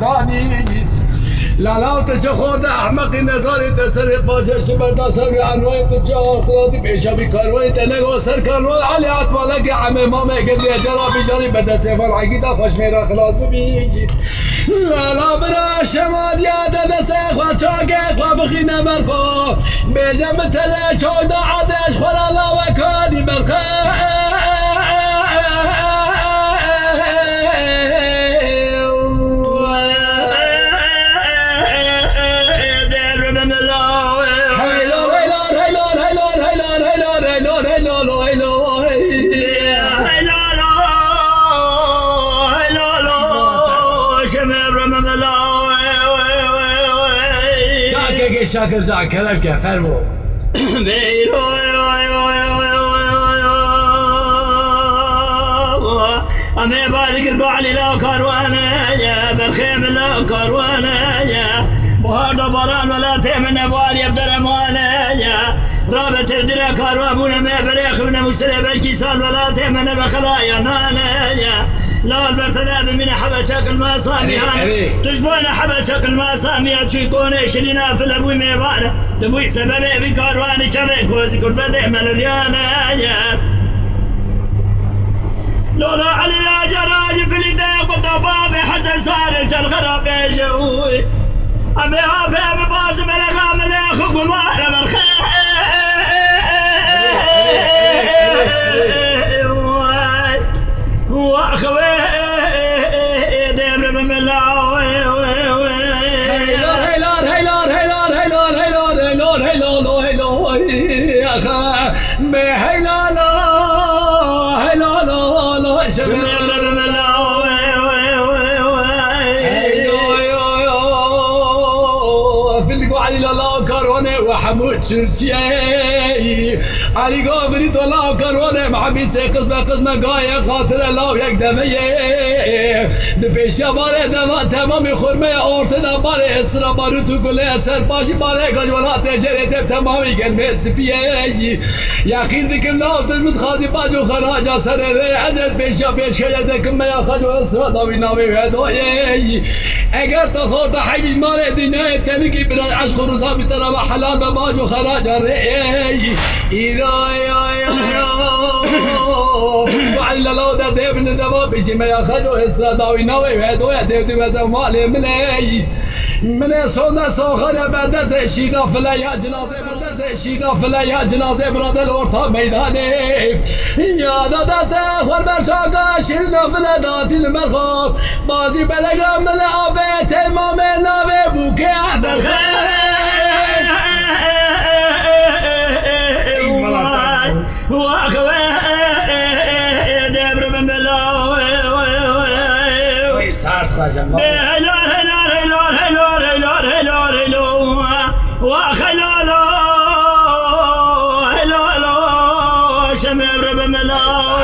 دانی لالا تو چه خورده احمقی نظاری تصریف باشش برداشم عنوان تو چه آخراتی پیشا بی کاروانی تنگو سر کاروان علی اطوالا که همه مامه گدی جرا بیجاری بده سیفان عقیده خوش میرا خلاص ببینی لالا برا شما دیاده دست خواه چاکه خواه بخی نمر خواه بیجم تله چای دا عدش خورا لاوکانی برخواه شاكر زعل كلامك يا فرمو أمي بالك البعلي لا كروانة يا بالخيم لا كروانة يا بهار دبران ولا تيمن أبوال يبدر أمانة يا رابط تبدر كروابون ما بريخ من مشتري بالكي سال ولا تيمن بخلايا نانا يا لا البرتداب من حبا شكل ما صامي تجبونا حبا شكل ما صامي تشيكوني شلينا في الابوي ميوانا تبوي سببي بكارواني شبك وزي كل بدي ملريانا يا لولا علي لا جراج في الديق والضباب حسن صار الغراب يجوي ابي ابي بازم الغام الاخ والوالد بالخير واخوي دبر بملاوي هيلار هيلار هيلار هيلار هيلار هيلار هيلار هيلار هيلار بهيلار هيلار شباب بملاوي فيلكو علي لا كارونه وحمود شرشي علي قابري طلع كارونه محمد سي قسمه قايه قاتل الله یک دمه دپیشا باره دما تمام خرمه ارتدا باره اسرا بارو تو گله سر باشی باره گجولات جرت تمامی گن سپیه یقین دکم لا تو متخاذی باجو خراج سر ره از پیشا پیش که کم یا خجو اسرا داوی ناوی هدای اگر تو خود حبیب مال دینه تلقی بلا عشق روزا بیترا حلال باجو خراج ره وعلى لو ده دبن دبا بيجي ما ياخذوا اسرا داوي ناوي هدويا دبدي وزو مالي مني من صونا سوخر بردس شيقا فلا يا جنازه بردس شيقا فلا يا جنازه براد الورطة ميداني يا دس خور برشاقا شلنا فلا داتي المرخب بازي بلغا من الابي تمام ناوي بوكي بالخير واخوي دبر بملاوي ويسار خزم هلار هلار هلار هلار هلار هلار هلار واخلالو هلالو شمر بملاوي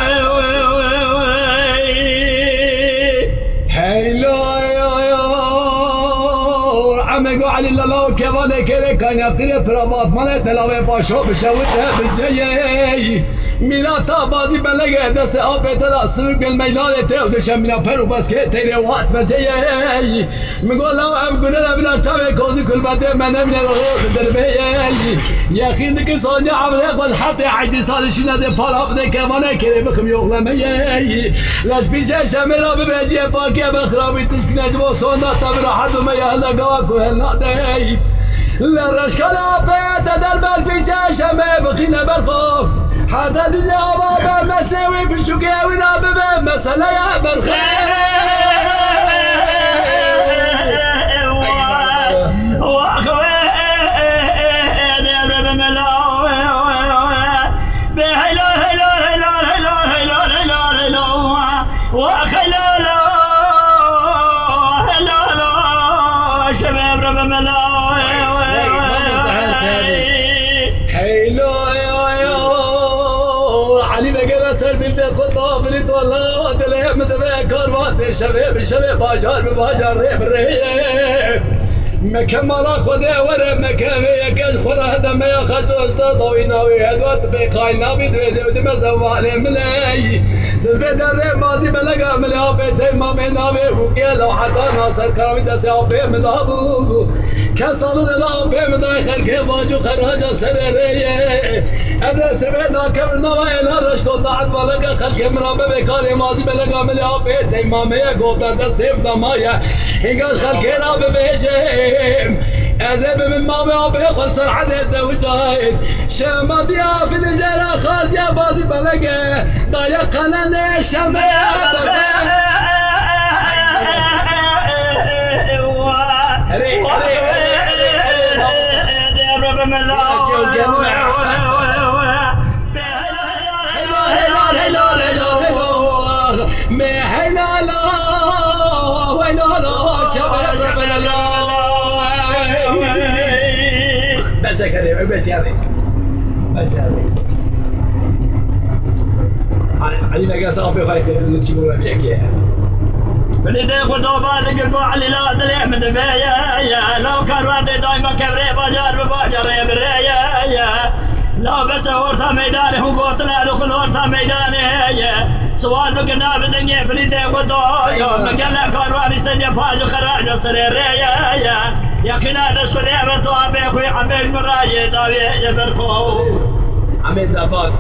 عمقو علي الله كيفانه كيري كان يقتري برامات ماله تلاوه باشو بشوته بجيه ميلاتا بازي بلغه دست آب تلا سرق الميدان تيو دشم منا پرو بس که تیره وقت بجيه میگو لو ام گونه بلا شاوه کوزي كل بده من نمینا دربه یقین که سونی عمره قد حتى عجي سالشونه ده پالا بده كيفانه كيري بخم يغلمه لاش بيشه شمرا ببجيه باكيه بخرابي تشكنه جبو سوندا تبرا حدو ما يهلا قواكو هلنا ده للرشكلة بيت در بل بيشه شمه بخينه برخوب حتى دنيا بابا مسنوي بالشوكي ولا بابا مسألة يا بالخير واخوي دبر بملاوي بهيلار هيلار هيلار هيلار هيلار هيلار هيلار واخلالو هلالو شباب بملاوي علي بقى سر بنت قطاب اللي تولى ودله متبع كربات شباب شباب باجار باجار ريب ريب مكة مالا خده وره مكة ميكش خورا هده ميا خشت استاد ويناوي هدوات بقاي نابي دريده ودي مسوالي ملاي تزبي در مازي بلقا مليا بيتي مامي نابي وكي لو حتى ناصر كرامي دسي عبي مدابو كسالو دل عبي مداي خلقي باجو خراجة سريريه هذا سبيدا كمل نوا إلا رشكو طاعت بلقا خلقي مرابي بكاري مازي بلقا مليا بيتي مامي قوتا دستيم دمايا هنگاش خلقي رابي بيجيم أزب من مامي عبي خلصر حدا زوجايد شمد يا في الجرى خاز يا بازي بلقا ضايق قناني شمي بس كريم بس يا علي ما قاس ربي خايف نتشموا بيك فليدي قدوبا تقربوا علي لا دليع من بيا لو كان وادي دايما كبري باجر بباجر بريا لا بس ورثة ميداني وقوتنا دخل ورثة ميداني سوال بقنا بدنيا فليدي قدوبا مقلا كان وادي سنيا فاجو خراج سريريا يا خنا نشفر يا بتو عبيك ويحمل مراجي داوي يبركو عميد أباك